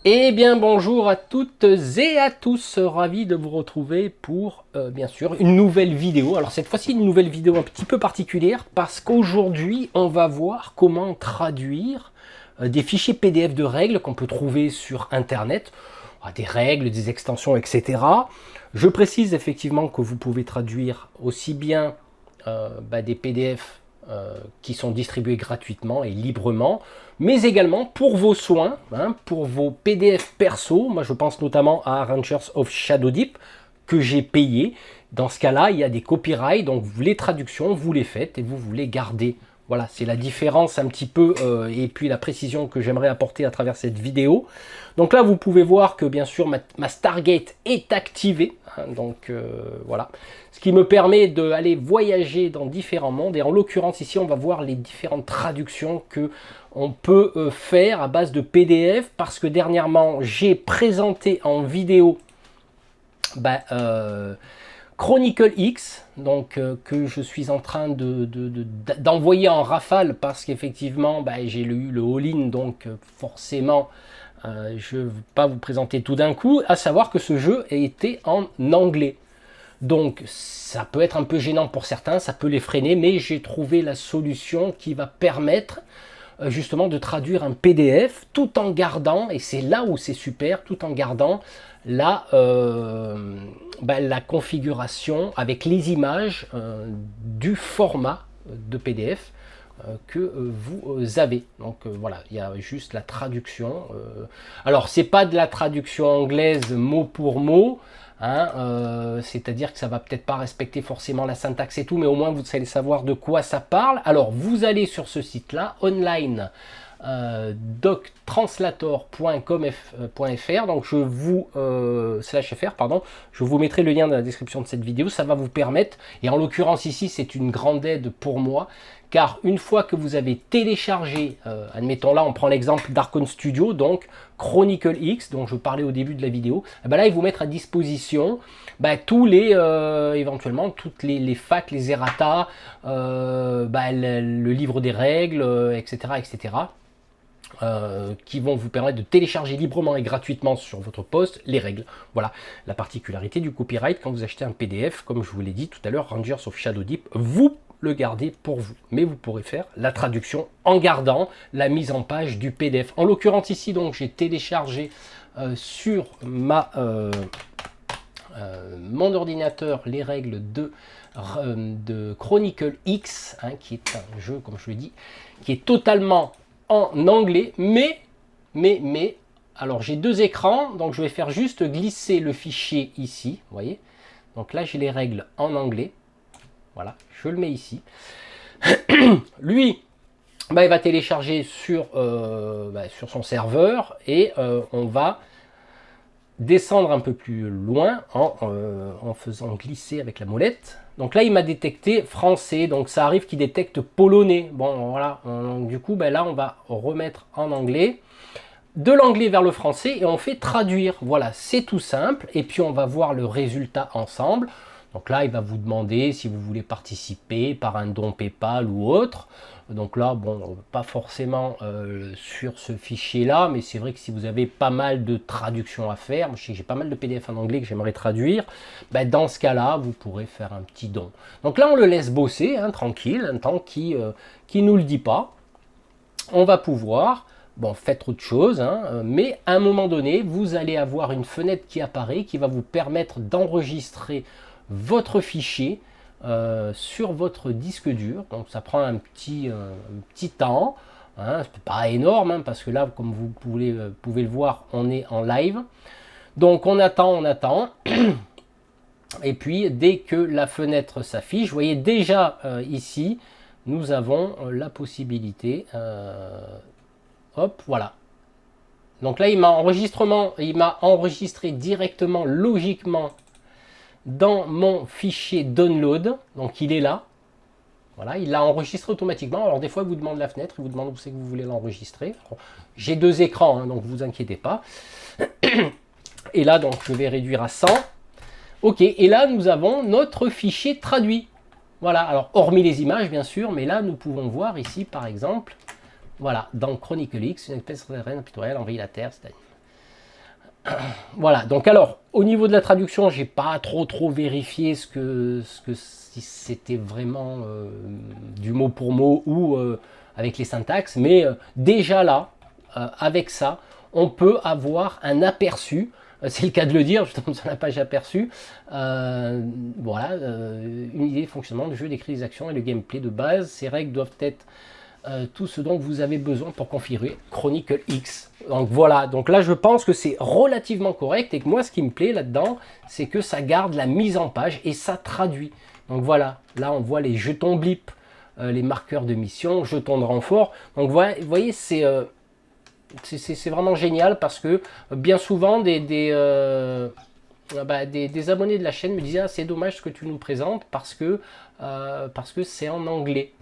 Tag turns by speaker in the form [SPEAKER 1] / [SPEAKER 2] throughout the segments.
[SPEAKER 1] Eh bien bonjour à toutes et à tous, ravi de vous retrouver pour bien sûr une nouvelle vidéo. Alors cette fois-ci une nouvelle vidéo un petit peu particulière parce qu'aujourd'hui on va voir comment traduire des fichiers PDF de règles qu'on peut trouver sur internet, des règles, des extensions, etc. Je précise effectivement que vous pouvez traduire aussi bien des PDF qui sont distribués gratuitement et librement, mais également pour vos soins, pour vos PDF perso. Moi je pense notamment à Rangers of Shadow Deep que j'ai payé. Dans ce cas-là, il y a des copyrights, donc les traductions, vous les faites et vous les gardez. Voilà, c'est la différence un petit peu et puis la précision que j'aimerais apporter à travers cette vidéo. Donc là, vous pouvez voir que bien sûr ma Stargate est activée. Donc voilà, ce qui me permet d'aller voyager dans différents mondes. Et en l'occurrence ici, on va voir les différentes traductions que on peut faire à base de PDF. Parce que dernièrement, j'ai présenté en vidéo Chronicle X, donc que je suis en train d'envoyer en rafale parce qu'effectivement j'ai eu le all-in, donc forcément je ne vais pas vous présenter tout d'un coup, à savoir que ce jeu était en anglais. Donc ça peut être un peu gênant pour certains, ça peut les freiner, mais j'ai trouvé la solution qui va permettre justement de traduire un PDF tout en gardant, et c'est là où c'est super, tout en gardant la configuration avec les images du format de PDF que vous avez. Donc voilà, il y a juste la traduction. Alors c'est pas de la traduction anglaise mot pour mot, c'est-à-dire que ça va peut-être pas respecter forcément la syntaxe et tout, mais au moins vous allez savoir de quoi ça parle. Alors vous allez sur ce site-là, online doctranslator.com.fr, donc je vous /fr pardon, je vous mettrai le lien dans la description de cette vidéo. Ça va vous permettre, et en l'occurrence ici c'est une grande aide pour moi, car une fois que vous avez téléchargé, admettons là on prend l'exemple d'Archon Studio, donc Chronicle X dont je parlais au début de la vidéo, là ils vous mettent à disposition tous les éventuellement toutes les facs, les errata, le livre des règles, etc. Qui vont vous permettre de télécharger librement et gratuitement sur votre poste les règles. Voilà la particularité du copyright quand vous achetez un PDF, comme je vous l'ai dit tout à l'heure, Rangers of Shadow Deep, vous le gardez pour vous, mais vous pourrez faire la traduction en gardant la mise en page du PDF. En l'occurrence ici, donc j'ai téléchargé sur mon ordinateur les règles de Chronicle X, qui est un jeu, comme je le dis, qui est totalement en anglais, mais alors j'ai deux écrans, donc je vais faire juste glisser le fichier ici, vous voyez, donc là j'ai les règles en anglais, voilà, je le mets ici. Lui, il va télécharger sur son serveur, et on va descendre un peu plus loin en faisant glisser avec la molette. Donc là il m'a détecté français, donc ça arrive qu'il détecte polonais. Bon voilà, du coup là on va remettre en anglais, de l'anglais vers le français, et on fait traduire. Voilà, c'est tout simple, et puis on va voir le résultat ensemble. Donc là il va vous demander si vous voulez participer par un don PayPal ou autre. Donc là, bon, pas forcément sur ce fichier-là, mais c'est vrai que si vous avez pas mal de traductions à faire, moi je sais que j'ai pas mal de PDF en anglais que j'aimerais traduire, dans ce cas-là, vous pourrez faire un petit don. Donc là, on le laisse bosser, tranquille, un temps qui nous le dit pas. On va pouvoir, faites autre chose, mais à un moment donné, vous allez avoir une fenêtre qui apparaît, qui va vous permettre d'enregistrer votre fichier sur votre disque dur. Donc ça prend un petit temps, c'est pas énorme, parce que là comme vous pouvez le voir, on est en live, donc on attend et puis dès que la fenêtre s'affiche, vous voyez déjà ici nous avons la possibilité, hop, voilà. Donc là il m'a enregistré directement, logiquement, dans mon fichier download, donc il est là, voilà, il l'a enregistré automatiquement. Alors des fois il vous demande la fenêtre, il vous demande où c'est que vous voulez l'enregistrer. J'ai deux écrans, donc vous inquiétez pas. Et là donc je vais réduire à 100. Ok, et là nous avons notre fichier traduit. Voilà, alors hormis les images bien sûr, mais là nous pouvons voir ici par exemple, voilà, dans Chronicle X, une espèce de reine pictoriale envahit la Terre, c'est-à-dire Voilà, donc alors, au niveau de la traduction, j'ai pas trop vérifié si c'était vraiment du mot pour mot ou avec les syntaxes, mais déjà là, avec ça, on peut avoir un aperçu, c'est le cas de le dire, justement sur la page aperçu, voilà, une idée de fonctionnement du jeu, décrit les actions et le gameplay de base. Ces règles doivent être tout ce dont vous avez besoin pour configurer Chronicle X. Donc voilà, donc là je pense que c'est relativement correct et que moi ce qui me plaît là-dedans, c'est que ça garde la mise en page et ça traduit. Donc voilà, là on voit les jetons blip, les marqueurs de mission, jetons de renfort. Donc vous voyez, c'est vraiment génial parce que bien souvent des abonnés de la chaîne me disaient ah, c'est dommage ce que tu nous présentes parce que c'est en anglais.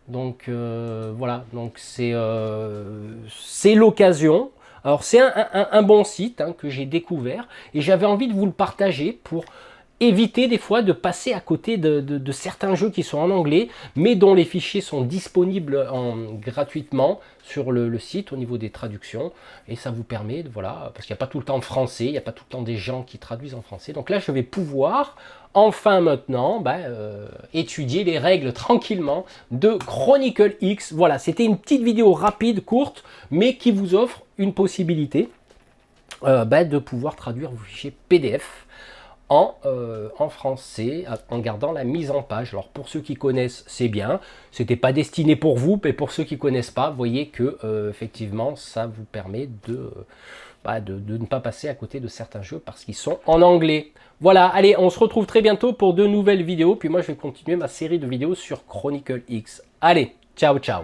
[SPEAKER 1] Donc voilà, donc c'est l'occasion. Alors c'est un bon site que j'ai découvert et j'avais envie de vous le partager pour éviter des fois de passer à côté de certains jeux qui sont en anglais, mais dont les fichiers sont disponibles gratuitement sur le site au niveau des traductions. Et ça vous permet, voilà, parce qu'il n'y a pas tout le temps de français, il n'y a pas tout le temps des gens qui traduisent en français. Donc là, je vais pouvoir, enfin maintenant, étudier les règles tranquillement de Chronicle X. Voilà, c'était une petite vidéo rapide, courte, mais qui vous offre une possibilité de pouvoir traduire vos fichiers PDF en français en gardant la mise en page. Alors pour ceux qui connaissent, c'est bien, c'était pas destiné pour vous, mais pour ceux qui connaissent pas, vous voyez que effectivement ça vous permet de ne pas passer à côté de certains jeux parce qu'ils sont en anglais. Voilà, allez, on se retrouve très bientôt pour de nouvelles vidéos, puis moi je vais continuer ma série de vidéos sur Chronicle X. Allez, ciao ciao.